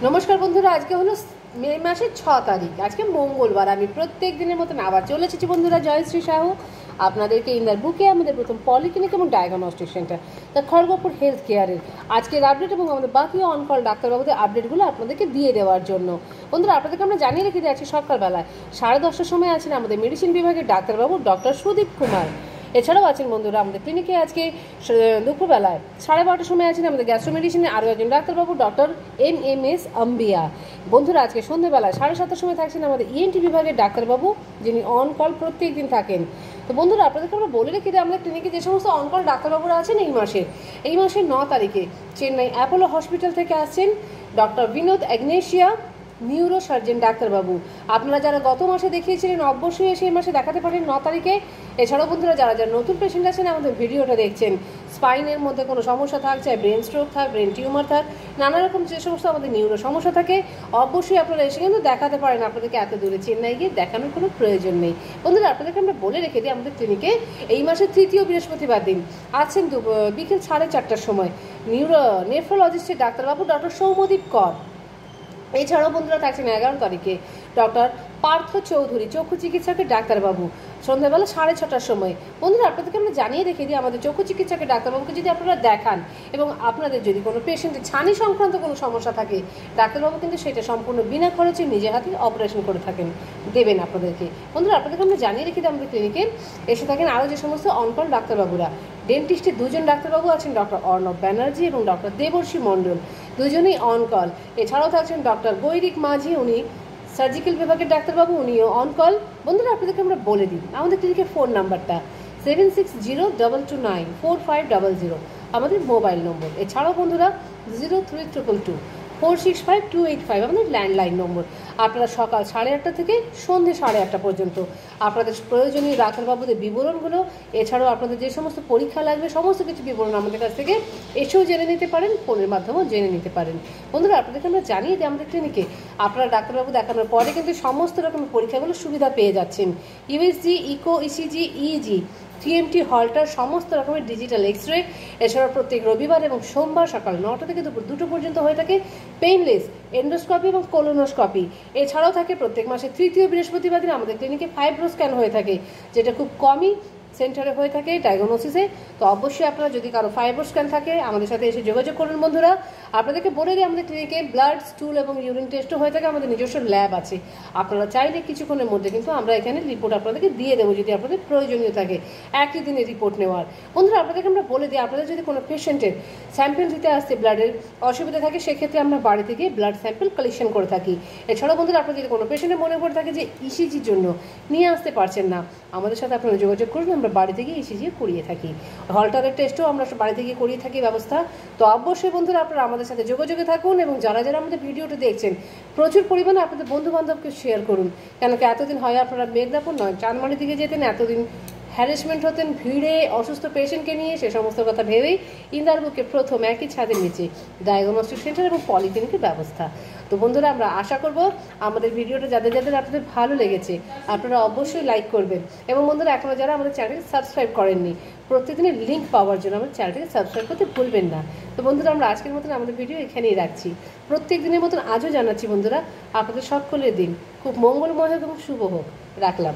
নমস্কার বন্ধুরা, আজকে হলো মে মাসের 6 তারিখ। আজকে মঙ্গলবার। আমি প্রত্যেক দিনের মতন আবার চলে এসেছি বন্ধুরা, জয়শ্রী সাহু আপনাদেরকে ইন্দার বুকে আমাদের প্রথম পলিক্লিনিক এবং diagnostic centre the Kharagpur health কেয়ারের আজকের আপডেট এবং আমাদের বাকি অনকল ডাক্তারবাবুদের আপডেটগুলো আপনাদেরকে দিয়ে দেওয়ার জন্য। বন্ধুরা, আপনাদেরকে আমরা জানিয়ে রেখে দিই আজকে সকালবেলায় 10:30টার সময় আছেন আমাদের মেডিসিন বিভাগের ডাক্তারবাবু ডক্টর সুদীপ কুমার। এছাড়াও আছেন বন্ধুরা আমাদের ক্লিনিকে আজকে দুপুরবেলায় 12:30টার সময় আছেন আমাদের গ্যাস্ট্রো মেডিসিনের আরও একজন ডাক্তারবাবু ডক্টর MMS আম্বিয়া। বন্ধুরা, আজকে সন্ধ্যেবেলায় 7:30টার সময় থাকছেন আমাদের ENT বিভাগের ডাক্তারবাবু, যিনি অন কল প্রত্যেক দিন থাকেন। তো বন্ধুরা, আপনাদেরকে আমরা বলে রেখে দিই আমাদের ক্লিনিকে যে সমস্ত অন কল ডাক্তারবাবুরা আছেন এই মাসের 9 তারিখে চেন্নাই অ্যাপোলো হসপিটাল থেকে আসছেন ডক্টর বিনোদ অ্যাগনেশিয়া, নিউরো সার্জন ডাক্তারবাবু। আপনারা যারা গত মাসে দেখিয়েছিলেন অবশ্যই এসে এই মাসে দেখাতে পারেন 9 তারিখে। এছাড়াও বন্ধুরা, যারা যারা নতুন পেশেন্ট আছেন আমাদের ভিডিওটা দেখছেন, স্পাইনের মধ্যে কোনো সমস্যা থাক, চাই ব্রেন স্ট্রোক থাক, ব্রেন টিউমার থাক, নানা রকম যে সমস্ত আমাদের নিউরো সমস্যা থাকে, অবশ্যই আপনারা এসে কিন্তু দেখাতে পারেন। আপনাদেরকে এত দূরে চেন্নাই গিয়ে দেখানোর কোনো প্রয়োজন নেই। বন্ধুরা, আপনাদেরকে আমরা বলে রেখে দিই আমাদের ক্লিনিকে এই মাসের 3য় বৃহস্পতিবার দিন আছেন বিকেল 4:30টার সময় নেফ্রোলজিস্টের ডাক্তারবাবু ডক্টর সৌম্যদীপ কর। এছাড়াও বন্ধুরা থাকছেন 11 তারিখে ডক্টর পার্থ চৌধুরী, চক্ষু চিকিৎসকের ডাক্তারবাবু, সন্ধ্যাবেলা 6:30টার সময়। বন্ধুরা, আপনাদেরকে আমরা জানিয়ে রেখে দিই আমাদের চক্ষু চিকিৎসকের ডাক্তারবাবুকে যদি আপনারা দেখান এবং আপনাদের যদি কোনো পেশেন্টের ছানি সংক্রান্ত কোনো সমস্যা থাকে, ডাক্তারবাবু কিন্তু সেটা সম্পূর্ণ বিনা খরচে নিজে হাতে অপারেশন করে দেবেন আপনাদেরকে। বন্ধুরা, আপনাদেরকে আমরা জানিয়ে রেখে দিই আমাদের ক্লিনিকে এসে থাকেন আরও যে সমস্ত অনকল ডাক্তারবাবুরা। ডেন্টিস্টের 2জন ডাক্তারবাবু আছেন ডক্টর অর্ণব ব্যানার্জি এবং ডক্টর দেবর্ষী মণ্ডল, দুজনেই অনকল। এছাড়াও থাকছেন ডক্টর গৈরিক মাঝি, উনি সার্জিক্যাল বিভাগের ডাক্তারবাবু, উনিও অনকল। বন্ধুরা, আপনাদেরকে আমরা বলে দিই আমাদের ক্লিনিকের ফোন নাম্বারটা 7602224500 আমাদের মোবাইল নম্বর। এছাড়াও বন্ধুরা 03222465 আমাদের ল্যান্ডলাইন নম্বর। আপনারা সকাল 8:30 থেকে সন্ধ্যে 8:30 পর্যন্ত আপনাদের প্রয়োজনীয় ডাক্তারবাবুদের বিবরণগুলো, এছাড়াও আপনাদের যে সমস্ত পরীক্ষা লাগবে সমস্ত কিছু বিবরণ আমাদের কাছ থেকে এসেও জেনে নিতে পারেন, ফোনের মাধ্যমেও জেনে নিতে পারেন। বন্ধুরা, আপনাদেরকে আমরা জানিয়ে দিই আমাদের ক্লিনিকে আপনারা ডাক্তারবাবু দেখানোর পরে কিন্তু সমস্ত রকমের পরীক্ষাগুলো সুবিধা পেয়ে যাচ্ছেন। USG, echo, ECG, EEG, TMT, Holter, সমস্ত রকমের ডিজিটাল এক্স রে। এছাড়াও প্রত্যেক রবিবার এবং সোমবার সকাল 9টা থেকে দুপুর 2টো পর্যন্ত হয়ে থাকে পেইনলেস এন্ডোস্কপি এবং কোলোনোস্কপি। এছাড়াও থাকে প্রত্যেক মাসে 3য় বৃহস্পতিবার দিন আমাদের ক্লিনিকে ফাইব্রো স্ক্যান হয়ে থাকে, যেটা খুব কমই সেন্টারে হয়ে থাকে ডায়াগনোসিসে। তো অবশ্যই আপনারা যদি কারো ফাইব্রো স্ক্যান থাকে আমাদের সাথে এসে যোগাযোগ করুন। বন্ধুরা, আপনাদেরকে বলে দিই আমাদের ক্লিনিকে ব্লাড, স্টুল এবং ইউরিন টেস্টও হয়ে থাকে। আমাদের নিজস্ব ল্যাব আছে। আপনারা চাইলে কিছুক্ষণের মধ্যে কিন্তু আমরা এখানে রিপোর্ট আপনাদেরকে দিয়ে দেবো যদি আপনাদের প্রয়োজনীয় থাকে একই দিনে রিপোর্ট নেওয়ার। বন্ধুরা, আপনাদেরকে আমরা বলে দিই আপনাদের যদি কোনো পেশেন্টের স্যাম্পেল দিতে আসতে ব্লাডের অসুবিধা থাকে, সেক্ষেত্রে আমরা বাড়ি থেকে ব্লাড স্যাম্পেল কালেকশন করে থাকি। এছাড়াও বন্ধুরা, আপনারা যদি কোনো পেশেন্টের মনে পড়ে থাকে যে ইসিজির জন্য নিয়ে আসতে পারছেন না, আমাদের সাথে আপনারা যোগাযোগ করুন, আমরা বাড়ি থেকে ইসিজি করিয়ে থাকি। হলটারের টেস্টও আমরা বাড়ি থেকে করিয়ে থাকি ব্যবস্থা। তো অবশ্যই বন্ধুরা, আপনারা আমাদের সাথে যোগাযোগে থাকুন এবং যারা যারা আমাদের ভিডিওটা দেখছেন প্রচুর পরিমাণে আপনাদের বন্ধুবান্ধবকে শেয়ার করুন। কেন কি এতদিন হয় আপনারা মেদিনীপুর নয় চাঁদমারির দিকে যেতেন, এতদিন হ্যারাসমেন্ট হতেন ভিড়ে অসুস্থ পেশেন্টকে নিয়ে, সে সমস্ত কথা ভেবেই ইন্দার বুকে প্রথম একই ছাদের নিচে ডায়াগনস্টিক সেন্টার এবং পলিক্লিনিকের ব্যবস্থা। তো বন্ধুরা, আমরা আশা করব আমাদের ভিডিওটা যাদের যাদের আপনাদের ভালো লেগেছে আপনারা অবশ্যই লাইক করবেন। এবং বন্ধুরা, এখনও যারা আমাদের চ্যানেলকে সাবস্ক্রাইব করেননি, প্রত্যেকদিনের লিঙ্ক পাওয়ার জন্য আমাদের চ্যানেলটাকে সাবস্ক্রাইব করতে ভুলবেন না। তো বন্ধুরা, আমরা আজকের মতন আমাদের ভিডিও এখানেই রাখছি। প্রত্যেক দিনের মতন আজও জানাচ্ছি বন্ধুরা, আপনাদের সকলের দিন খুব মঙ্গলময় এবং শুভ হোক। রাখলাম।